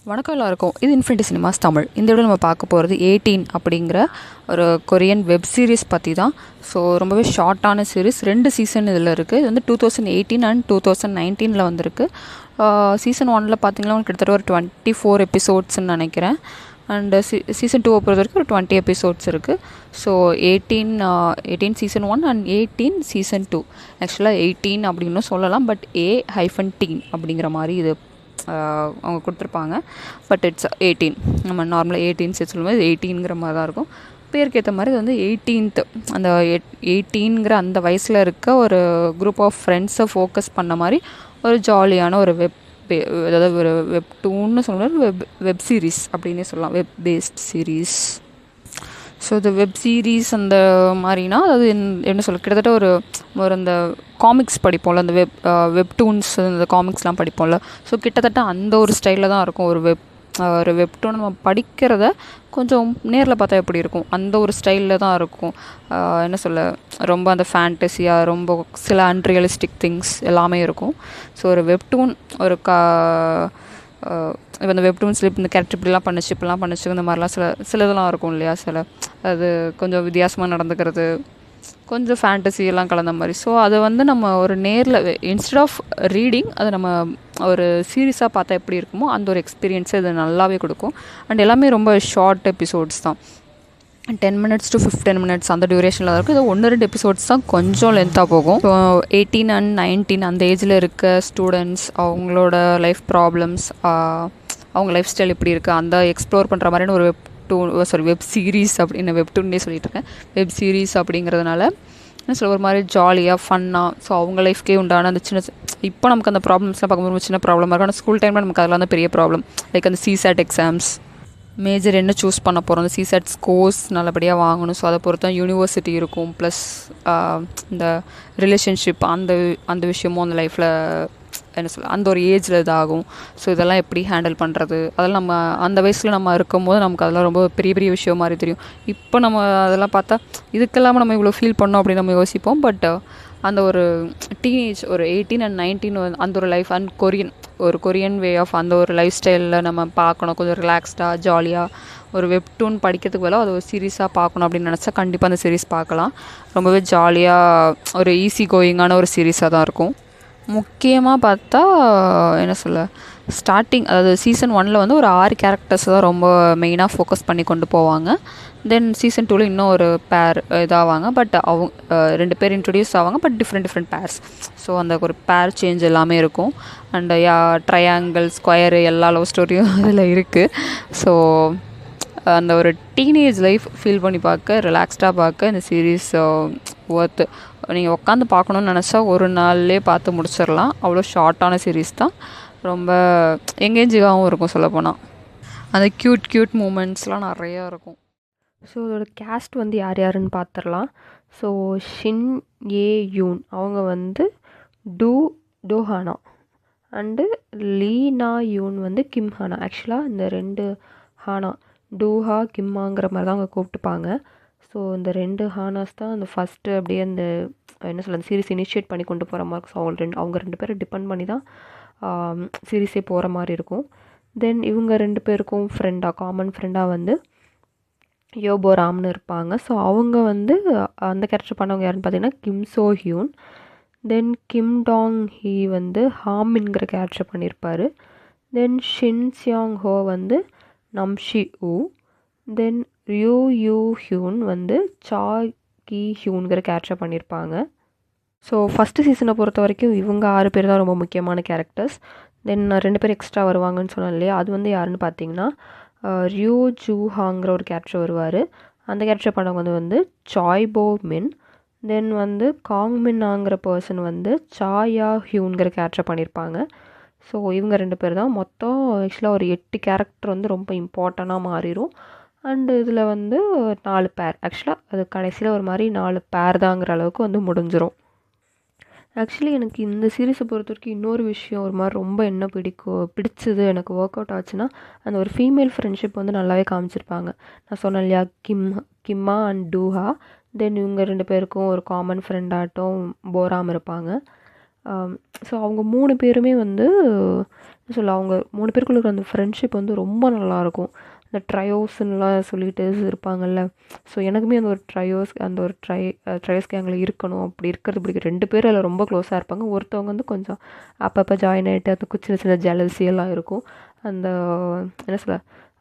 வணக்கம் எல்லாருக்கும். இது இன்ஃபினிட்டி சினிமாஸ் தமிழ். இந்த வீடியோ நம்ம பார்க்க போகிறது 18 அப்படிங்கிற ஒரு கொரியன் வெப் சீரிஸ் பற்றி தான். ஸோ ரொம்பவே ஷார்ட்டான சீரிஸ். 2 சீசன் இதில் இருக்குது. இது வந்து 2018 அண்ட் 2019 வந்திருக்கு. சீசன் 1 பார்த்தீங்கன்னா கிட்டத்தட்ட ஒரு 24 எபிசோட்ஸ்ன்னு நினைக்கிறேன். அண்டு சீசன் 2 பொறுத்த வரைக்கும் ஒரு 20 எபிசோட்ஸ் இருக்குது. So 18 season 1 and 18 season 2. ஆக்சுவலாக 18 அப்படின்னு சொல்லலாம், பட் A-Teen அப்படிங்கிற மாதிரி இது அவங்க கொடுத்துருப்பாங்க. But it's 18. நம்ம நார்மலாக 18 சொல்லும்போது 18ங்கிற மாதிரி தான் இருக்கும். பேருக்கு ஏற்ற மாதிரி இது வந்து 18th அந்த 18ங்கிற அந்த வயசில் இருக்க ஒரு குரூப் ஆஃப் ஃப்ரெண்ட்ஸை ஃபோக்கஸ் பண்ண மாதிரி ஒரு ஜாலியான ஒரு அதாவது ஒரு வெப்டூன்னு சொல்லுறது வெப் சீரிஸ் அப்படின்னே சொல்லலாம். Web based series. ஸோ இது வெப் சீரிஸ் அந்த மாதிரினா அதாவது என்ன சொல்ல கிட்டத்தட்ட ஒரு அந்த காமிக்ஸ் படிப்போம்ல, அந்த வெப்டூன்ஸ் இந்த காமிக்ஸ்லாம் படிப்போம்ல. ஸோ கிட்டத்தட்ட அந்த ஒரு ஸ்டைலில் தான் இருக்கும். ஒரு வெப்டூன் நம்ம படிக்கிறத கொஞ்சம் நேரில் பார்த்தா எப்படி இருக்கும், அந்த ஒரு ஸ்டைலில் தான் இருக்கும். என்ன சொல்ல, ரொம்ப அந்த ஃபேண்டஸியாக ரொம்ப சில அன்ரியலிஸ்டிக் திங்ஸ் எல்லாமே இருக்கும். ஸோ ஒரு வெப்டூன் ஒரு இப்போ இந்த வெப்டூன்ஸில் இப்போ இந்த கேரக்டர் இப்படிலாம் பண்ணிச்சு இந்த மாதிரிலாம் சில இதெல்லாம் இருக்கும் இல்லையா. அது கொஞ்சம் வித்தியாசமாக நடந்துக்கிறது, கொஞ்சம் ஃபேண்டசி எல்லாம் கலந்த மாதிரி. ஸோ அதை வந்து நம்ம ஒரு நேரில் இன்ஸ்டெட் ஆஃப் ரீடிங் அதை நம்ம ஒரு சீரியஸாக பார்த்தா எப்படி இருக்குமோ அந்த ஒரு எக்ஸ்பீரியன்ஸை இது நல்லாவே கொடுக்கும். அண்ட் எல்லாமே ரொம்ப ஷார்ட் எபிசோட்ஸ் தான். 10 minutes to 15 minutes அந்த டியூரேஷனில் தான் இருக்கும். இது 1-2 எபிசோட்ஸ் தான் கொஞ்சம் லென்த்தாக போகும். ஸோ 18 and 19 அந்த ஏஜில் இருக்க ஸ்டூடெண்ட்ஸ், அவங்களோட லைஃப் ப்ராப்ளம்ஸ், அவங்க லைஃப் ஸ்டைல் எப்படி இருக்குது, அந்த எக்ஸ்ப்ளோர் பண்ணுற மாதிரியான ஒரு வெப் சீரிஸ் அப்படின்னு வெப்டூன்னே சொல்லிட்டு இருக்கேன். வெப் சீரிஸ் அப்படிங்கிறதுனால என்ன சொல்ல ஒரு மாதிரி ஜாலியாக ஃபன்னாக. ஸோ அவங்க லைஃப்கே உண்டான அந்த சின்ன இப்போ நமக்கு அந்த ப்ராப்ளம்ஸ்லாம் பார்க்கும்போது சின்ன ப்ராப்ளமாக இருக்கும். ஆனால் ஸ்கூல் டைமில் நமக்கு அதெல்லாம் தான் பெரிய ப்ராப்ளம். லைக் அந்த CSAT எக்ஸாம்ஸ், மேஜர் என்ன சூஸ் பண்ண போகிறோம், அந்த CSAT ஸ்கோர்ஸ் நல்லபடியாக வாங்கணும். ஸோ அதை பொறுத்து தான் யூனிவர்சிட்டி இருக்கும். ப்ளஸ் இந்த ரிலேஷன்ஷிப் அந்த விஷயமும் அந்த லைஃப்பில் என்ன சொல்ல அந்த ஒரு ஏஜில் இதாகும். ஸோ இதெல்லாம் எப்படி ஹேண்டில் பண்ணுறது, அதெல்லாம் நம்ம அந்த வயசில் நம்ம இருக்கும்போது நமக்கு அதெல்லாம் ரொம்ப பெரிய பெரிய விஷயம் மாதிரி தெரியும். இப்போ நம்ம அதெல்லாம் பார்த்தா இதுக்கெல்லாமல் நம்ம இவ்வளோ ஃபீல் பண்ணோம் அப்படின்னு நம்ம யோசிப்போம். பட் அந்த ஒரு டீனேஜ் ஒரு 18 and 19 அந்த ஒரு life and Korean way of அந்த ஒரு லைஃப் ஸ்டைலில் நம்ம பார்க்கணும். கொஞ்சம் ரிலாக்ஸ்டாக ஜாலியாக ஒரு வெப்டூன் படிக்கிறதுக்கு பதிலாக அது ஒரு சீரீஸாக பார்க்கணும் அப்படின்னு நினச்சா கண்டிப்பாக அந்த சீரீஸ் பார்க்கலாம். ரொம்பவே ஜாலியாக ஒரு ஈஸி கோயிங்கான ஒரு சீரீஸாக தான் இருக்கும். முக்கியமாக பார்த்தா என்ன சொல்ல, ஸ்டார்டிங் அதாவது சீசன் 1 வந்து ஒரு 6 கேரக்டர்ஸ் தான் ரொம்ப மெயினாக ஃபோக்கஸ் பண்ணி கொண்டு போவாங்க. தென் சீசன் 2 இன்னும் ஒரு பேர் இதாவாங்க. பட் அவங்க 2 பேர் இன்ட்ரடியூஸ் ஆவாங்க, பட் டிஃப்ரெண்ட் பேர்ஸ். ஸோ அந்த ஒரு பேர் சேஞ்ச் எல்லாமே இருக்கும். அண்ட் ட்ரையாங்கிள், ஸ்கொயரு எல்லா லவ் ஸ்டோரியும் அதில் இருக்குது. ஸோ அந்த ஒரு டீனேஜ் லைஃப் ஃபீல் பண்ணி பார்க்க, ரிலாக்ஸ்டாக பார்க்க இந்த சீரீஸ் ஒர்த்து. நீங்கள் உட்காந்து பார்க்கணுன்னு நினச்சா ஒரு நாள்லேயே பார்த்து முடிச்சிடலாம். அவ்வளோ ஷார்ட்டான சீரீஸ் தான். ரொம்ப எங்கேஜிங்காகவும் இருக்கும் சொல்லப்போனால். அந்த க்யூட் மூமெண்ட்ஸ்லாம் நிறையா இருக்கும். ஸோ இதோட கேஸ்ட் வந்து யார் யாருன்னு பார்த்துடலாம். ஸோ ஷின் ஏ யூன் அவங்க வந்து டோஹானா அண்டு லீனா யூன் வந்து கிம் ஹானா. ஆக்சுவலாக இந்த 2 ஹானா டூஹா கிம்மாங்கிற மாதிரி தான் அவங்க கூப்பிட்டுப்பாங்க. ஸோ இந்த 2 ஹானாஸ் தான் அந்த ஃபஸ்ட்டு அப்படியே அந்த என்ன சொல்ல அந்த சீரீஸ் இனிஷியேட் பண்ணி கொண்டு போகிற மாதிரி. ஸோ அவங்க 2 பேரை டிபெண்ட் பண்ணி தான் சீரீஸே போகிற மாதிரி இருக்கும். தென் இவங்க 2 பேருக்கும் காமன் ஃப்ரெண்டாக வந்து யோபோராம்னு இருப்பாங்க. ஸோ அவங்க வந்து அந்த கேரக்டர் பண்ணவங்க யாருன்னு பார்த்தீங்கன்னா Kim Soo Hyun. Then Kim Dong Hee வந்து ஹாமின்கிற கேரக்டர் பண்ணியிருப்பார். தென் ஷின் சியாங் ஹோ வந்து நம்ஷி ஊ. தென் ரியூ யூ ஹியூன் வந்து சா கி ஹியூன்கிற கேரக்டர் பண்ணியிருப்பாங்க. ஸோ ஃபஸ்ட்டு சீசனை பொறுத்த வரைக்கும் இவங்க 6 பேர் தான் ரொம்ப முக்கியமான கேரக்டர்ஸ். தென் 2 பேர் எக்ஸ்ட்ரா வருவாங்கன்னு சொன்னேன் இல்லையா, அது வந்து யாருன்னு பார்த்தீங்கன்னா ரியூ ஜூஹாங்கிற ஒரு கேரக்டர் வருவார். அந்த கேரக்டர் பண்ணவங்க வந்து சாய் போ மின். தென் வந்து காங் மின்னாங்கிற பர்சன் வந்து சாயா ஹியூன்கிற கேரக்டர் பண்ணியிருப்பாங்க. ஸோ இவங்க 2 பேர் தான் மொத்தம். ஆக்சுவலாக ஒரு 8 கேரக்டர் வந்து ரொம்ப இம்பார்ட்டண்ட்டாக மாறிடும். அண்டு இதில் வந்து 4 பேர். ஆக்சுவலாக அது கடைசியில் ஒரு மாதிரி 4 பேர் தாங்கிற அளவுக்கு வந்து முடிஞ்சிடும். ஆக்சுவலி எனக்கு இந்த சீரீஸை பொறுத்த வரைக்கும் இன்னொரு விஷயம் ஒரு மாதிரி ரொம்ப என்ன பிடிச்சது எனக்கு ஒர்க் அவுட் ஆச்சுன்னா, அந்த ஒரு ஃபீமேல் ஃப்ரெண்ட்ஷிப் வந்து நல்லாவே காமிச்சிருப்பாங்க. நான் சொன்னேன் இல்லையா, கிம்மா அண்ட் டூஹா. தென் இவங்க 2 பேருக்கும் ஒரு காமன் ஃப்ரெண்டாட்டும் போராம் இருப்பாங்க. ஸோ அவங்க 3 பேருமே வந்து என்ன சொல்ல, அவங்க 3 பேருக்குள்ள இருக்கிற அந்த ஃப்ரெண்ட்ஷிப் வந்து ரொம்ப நல்லாயிருக்கும். இந்த ட்ரையோஸ்ன்னுலாம் சொல்லிட்டு இருப்பாங்கல்ல. ஸோ எனக்குமே அந்த ஒரு ட்ரையோஸ் அந்த ஒரு ட்ரையோஸ் கேங்கில் இருக்கணும், அப்படி இருக்கிறது பிடிக்கும். 2 பேர் அதில் ரொம்ப க்ளோஸாக இருப்பாங்க. ஒருத்தவங்க வந்து கொஞ்சம் அப்பப்போ ஜாயின் ஆகிட்டு அந்த சின்ன சின்ன ஜெலசி எல்லாம் இருக்கும். அந்த என்ன சொல்ல,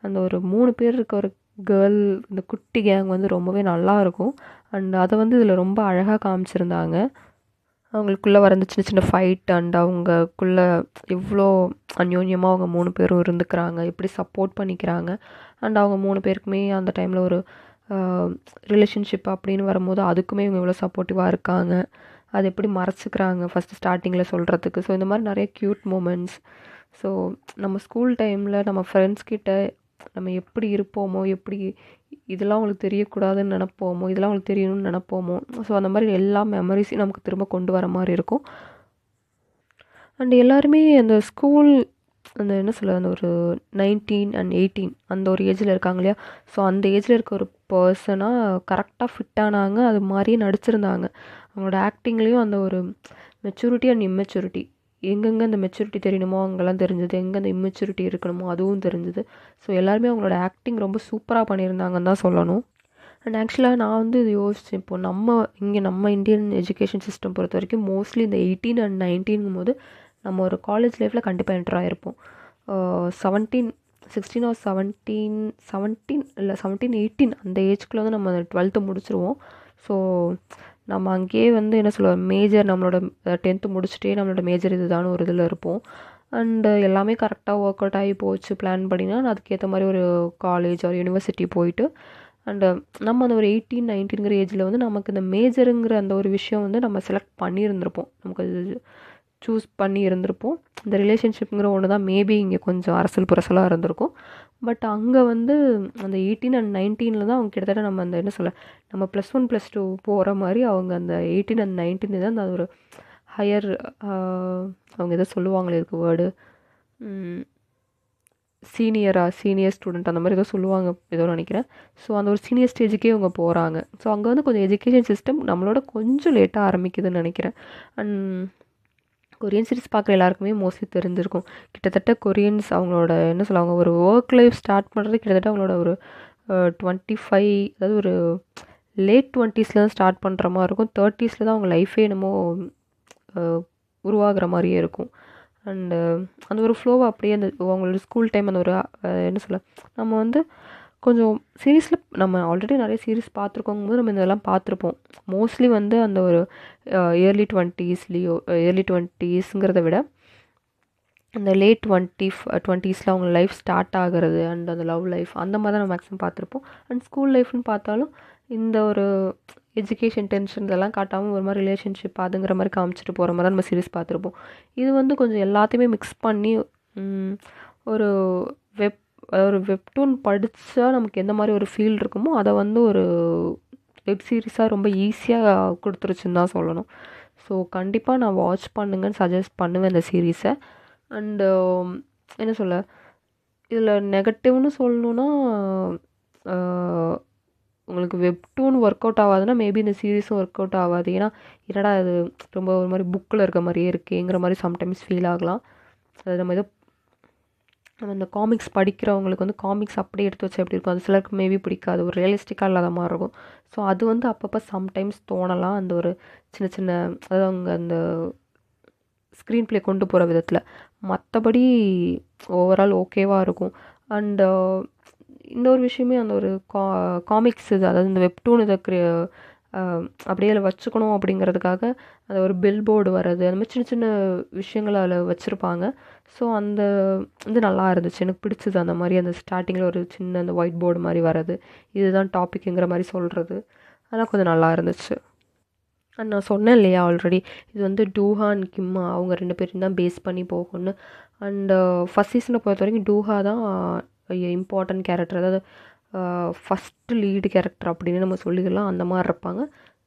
அந்த ஒரு 3 பேர் இருக்க ஒரு கேர்ள், இந்த குட்டி கேங் வந்து ரொம்பவே நல்லாயிருக்கும். அண்ட் அதை வந்து இதில் ரொம்ப அழகாக காமிச்சிருந்தாங்க. அவங்களுக்குள்ளே வர சின்ன சின்ன ஃபைட் அண்ட் அவங்கக்குள்ளே எவ்வளோ அந்யோன்யமாக அவங்க 3 பேரும் இருந்துக்கிறாங்க, எப்படி சப்போர்ட் பண்ணிக்கிறாங்க. அண்ட் அவங்க 3 பேருக்குமே அந்த டைமில் ஒரு ரிலேஷன்ஷிப் அப்படின்னு வரும்போது அதுக்குமே இவங்க எவ்வளோ சப்போர்ட்டிவாக இருக்காங்க, அது எப்படி மறைச்சிக்கிறாங்க ஃபஸ்ட்டு ஸ்டார்டிங்கில் சொல்கிறதுக்கு. ஸோ இந்த மாதிரி நிறைய க்யூட் மூமெண்ட்ஸ். ஸோ நம்ம ஸ்கூல் டைமில் நம்ம ஃப்ரெண்ட்ஸ் கிட்ட நம்ம எப்படி இருப்போமோ, எப்படி இதெல்லாம் அவங்களுக்கு தெரியக்கூடாதுன்னு நினப்போமோ, இதெல்லாம் அவங்களுக்கு தெரியணும்னு நினப்போமோ, ஸோ அந்த மாதிரி எல்லா மெமரிஸையும் நமக்கு திரும்ப கொண்டு வர மாதிரி இருக்கும். அண்ட் எல்லாருமே அந்த ஸ்கூல் அந்த என்ன சொல்ல, அந்த ஒரு 19 அண்ட் 18 அந்த ஒரு ஏஜில் இருக்காங்க இல்லையா. ஸோ அந்த ஏஜில் இருக்க ஒரு பர்சனாக கரெக்டாக ஃபிட்டானாங்க, அது மாதிரியே நடிச்சிருந்தாங்க. அவங்களோட ஆக்டிங்லேயும் அந்த ஒரு மெச்சூரிட்டி அண்ட் இம்மெச்சூரிட்டி, எங்கெங்கே அந்த மெச்சூரிட்டி தெரியணுமோ அங்கெல்லாம் தெரிஞ்சது, எங்கே அந்த இம்மெச்சூரிட்டி இருக்கணுமோ அதுவும் தெரிஞ்சுது. ஸோ எல்லாருமே அவங்களோட ஆக்டிங் ரொம்ப சூப்பராக பண்ணியிருந்தாங்கன்னு தான் சொல்லணும். அண்ட் ஆக்சுவலாக நான் வந்து இது யோசித்தேன், இப்போது நம்ம இந்தியன் எஜுகேஷன் சிஸ்டம் பொறுத்த வரைக்கும் மோஸ்ட்லி இந்த 18 அண்ட் 19ங்கும் போது நம்ம ஒரு காலேஜ் லைஃப்பில் கண்டிப்பாக என்டர் ஆகிருப்போம். 17 16 ஆர் 17 இல்லை 17 18 அந்த ஏஜ்குள்ளே வந்து நம்ம 12th முடிச்சிருவோம். ஸோ நம்ம அங்கேயே வந்து என்ன சொல்லுவோம், மேஜர் நம்மளோட 10th முடிச்சுட்டே நம்மளோட மேஜர் இதுதான் ஒரு இதில் இருப்போம். அண்டு எல்லாமே கரெக்டாக ஒர்க் அவுட் ஆகி போச்சு பிளான் பண்ணினா அதுக்கேற்ற மாதிரி ஒரு காலேஜ் ஒரு யூனிவர்சிட்டி போயிட்டு, அண்டு நம்ம அந்த ஒரு 18 19ங்கிற ஏஜில் வந்து நமக்கு இந்த மேஜருங்கிற அந்த ஒரு விஷயம் வந்து நம்ம செலக்ட் பண்ணியிருந்திருப்போம், நமக்கு அது சூஸ் பண்ணி இருந்திருப்போம். இந்த ரிலேஷன்ஷிப்புங்கிற ஒன்று தான் மேபி இங்கே கொஞ்சம் அரசல் புரசலாக இருந்திருக்கும். பட் அங்கே வந்து அந்த 18 அண்ட் 19 தான் அவங்க கிட்டத்தட்ட நம்ம அந்த என்ன சொல்ல, நம்ம +1 +2 போகிற மாதிரி அவங்க அந்த 18 அண்ட் 19 தான் அந்த ஒரு ஹையர், அவங்க எதோ சொல்லுவாங்களே இதுக்கு வேர்டு, சீனியர் ஸ்டூடெண்ட் அந்த மாதிரி ஏதோ சொல்லுவாங்க ஏதோ நினைக்கிறேன். ஸோ அந்த ஒரு சீனியர் ஸ்டேஜுக்கே அவங்க போகிறாங்க. ஸோ அங்கே வந்து கொஞ்சம் எஜுகேஷன் சிஸ்டம் நம்மளோட கொஞ்சம் லேட்டாக ஆரம்பிக்குதுன்னு நினைக்கிறேன். அண்ட் கொரியன் சீரிஸ் பார்க்குற எல்லாருக்குமே மோஸ்ட்லி தெரிஞ்சிருக்கும். கிட்டத்தட்ட கொரியன்ஸ் அவங்களோட என்ன சொல்லுவாங்க, ஒரு ஒர்க் லைஃப் ஸ்டார்ட் பண்ணுறது கிட்டத்தட்ட அவங்களோட ஒரு 25, அதாவது ஒரு லேட் 20s தான் ஸ்டார்ட் பண்ணுற மாதிரி இருக்கும். 30s தான் அவங்க லைஃபே என்னமோ உருவாகிற மாதிரியே இருக்கும். அண்டு அந்த ஒரு ஃப்ளோவை அப்படியே அந்த அவங்களோட ஸ்கூல் டைம் அந்த ஒரு என்ன சொல்ல, நம்ம வந்து கொஞ்சம் சீரீஸில் நம்ம ஆல்ரெடி நிறைய சீரீஸ் பார்த்துருக்கோங்கும்போது நம்ம இதெல்லாம் பார்த்துருப்போம். மோஸ்ட்லி வந்து அந்த ஒரு ஏர்லி 20ங்கிறத விட அந்த லேட் 20s அவங்க லைஃப் ஸ்டார்ட் ஆகிறது அண்ட் அந்த லவ் லைஃப் அந்த மாதிரி தான் நம்ம மேக்ஸிமம் பார்த்துருப்போம். அண்ட் ஸ்கூல் லைஃப்னு பார்த்தாலும் இந்த ஒரு எஜுகேஷன் டென்ஷன் இதெல்லாம் காட்டாமல் ஒரு மாதிரி ரிலேஷன்ஷிப் அதுங்கிற மாதிரி காமிச்சிட்டு போகிற மாதிரி தான் நம்ம சீரீஸ் பார்த்துருப்போம். இது வந்து கொஞ்சம் எல்லாத்தையுமே மிக்ஸ் பண்ணி ஒரு வெப்டூன் படித்தா நமக்கு எந்த மாதிரி ஒரு ஃபீல் இருக்குமோ அதை வந்து ஒரு வெப் சீரிஸாக ரொம்ப ஈஸியாக கொடுத்துருச்சுன்னு தான் சொல்லணும். ஸோ கண்டிப்பாக நான் வாட்ச் பண்ணுங்கன்னு சஜஸ்ட் பண்ணுவேன் இந்த சீரீஸை. அண்டு என்ன சொல்ல, இதில் நெகட்டிவ்னு சொல்லணுன்னா, உங்களுக்கு வெப்டூன் ஒர்க் அவுட் ஆகாதுன்னா மேபி இந்த சீரீஸும் ஒர்க் அவுட் ஆகாது. ஏன்னா என்னடா அது ரொம்ப ஒரு மாதிரி புக்கில் இருக்க மாதிரியே இருக்குங்கிற மாதிரி சம்டைம்ஸ் ஃபீல் ஆகலாம். அது நம்ம இந்த காமிக்ஸ் படிக்கிறவங்களுக்கு வந்து காமிக்ஸ் அப்படியே எடுத்து வச்சா எப்படி இருக்கும், அது சிலருக்கு மேபி பிடிக்காது, ஒரு ரியலிஸ்டிக்காக இல்லாத மாதிரி இருக்கும். ஸோ அது வந்து அப்பப்போ சம்டைம்ஸ் தோணலாம், அந்த ஒரு சின்ன சின்ன அதாவது அவங்க அந்த ஸ்க்ரீன் ப்ளே கொண்டு போகிற விதத்தில். மற்றபடி ஓவரால் ஓகேவாக இருக்கும். அண்டு இன்னொரு விஷயமே அந்த ஒரு காமிக்ஸ் இது, அதாவது இந்த வெப்டூன் இதை அப்படியே அதில் வச்சுக்கணும் அப்படிங்கிறதுக்காக அந்த ஒரு பில் போர்டு வர்றது, அந்த மாதிரி சின்ன சின்ன விஷயங்கள் அதில் வச்சுருப்பாங்க. ஸோ அந்த இது நல்லா இருந்துச்சு, எனக்கு பிடிச்சது. அந்த மாதிரி அந்த ஸ்டார்டிங்கில் ஒரு சின்ன அந்த ஒயிட் போர்டு மாதிரி வர்றது, இதுதான் டாப்பிக்குங்கிற மாதிரி சொல்கிறது, அதெல்லாம் கொஞ்சம் நல்லா இருந்துச்சு. அண்ட் நான் சொன்னேன் இல்லையா ஆல்ரெடி, இது வந்து டூஹா அண்ட் கிம்மா அவங்க 2 பேரும் தான் பேஸ் பண்ணி போகும்னு. அண்டு ஃபஸ்ட் சீசனை பொறுத்த வரைக்கும் டூஹா தான் இம்பார்ட்டன்ட் கேரக்டர், அதாவது ஃபஸ்ட்டு லீடு கேரக்டர் அப்படின்னு நம்ம சொல்லிக்கலாம், அந்த மாதிரி இருப்பாங்க.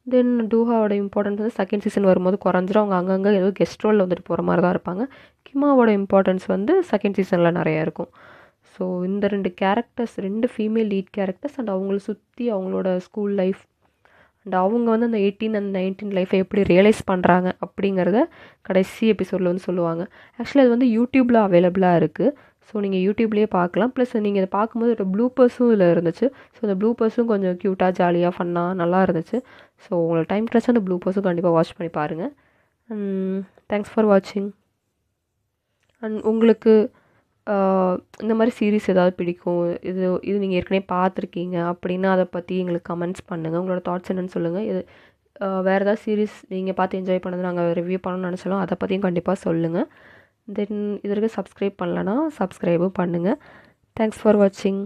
தென் டூஹாவோட இம்பார்ட்டன்ஸ் வந்து செகண்ட் சீசன் வரும்போது குறைஞ்சிரும், அவங்க அங்கங்கே ஏதோ கெஸ்ட் ரோலில் வந்துட்டு போகிற மாதிரி தான் இருப்பாங்க. கிம்மாவோட இம்பார்ட்டன்ஸ் வந்து செகண்ட் சீசனில் நிறையா இருக்கும். ஸோ இந்த 2 characters, 2 female lead characters and அவங்கள சுற்றி அவங்களோட ஸ்கூல் லைஃப் அண்ட் அவங்க வந்து அந்த 18 அண்ட் 19 லைஃப்பை எப்படி ரியலைஸ் பண்ணுறாங்க அப்படிங்கிறத கடைசி எபிசோடில் வந்து சொல்லுவாங்க. ஆக்சுவலி அது வந்து யூடியூப்பில் அவைலபிளாக இருக்குது. ஸோ நீங்கள் யூடியூப்லேயே பார்க்கலாம். ப்ளஸ் நீங்கள் இதை பார்க்கும்போது ஒரு ப்ளூப்பர்ஸும் இதில் இருந்துச்சு. ஸோ அந்த ப்ளூப்பர்ஸும் கொஞ்சம் க்யூட்டாக ஜாலியாக ஃபன்னாக நல்லா இருந்துச்சு. ஸோ உங்களுக்கு டைம் கிடச்சா அந்த ப்ளூப்பர்ஸும் கண்டிப்பாக வாட்ச் பண்ணி பாருங்கள். தேங்க்ஸ் ஃபார் வாட்சிங். அண்ட் உங்களுக்கு இந்த மாதிரி சீரீஸ் ஏதாவது பிடிக்கும், இது நீங்கள் ஏற்கனவே பார்த்துருக்கீங்க அப்படின்னா அதை பற்றி எங்களுக்கு கமெண்ட்ஸ் பண்ணுங்கள். உங்களோட தாட்ஸ் என்னென்னு சொல்லுங்கள். இது வேறு ஏதாவது சீரீஸ் நீங்கள் பார்த்து என்ஜாய் பண்ணது நாங்கள் ரிவ்யூ பண்ணணும்னு நினச்சாலும் அதை பற்றியும் கண்டிப்பாக சொல்லுங்கள். தென் இது வரைக்கும் சப்ஸ்கிரைப் பண்ணலன்னா சப்ஸ்கிரைபும் பண்ணுங்கள். தேங்க்ஸ் ஃபார் வாட்சிங்.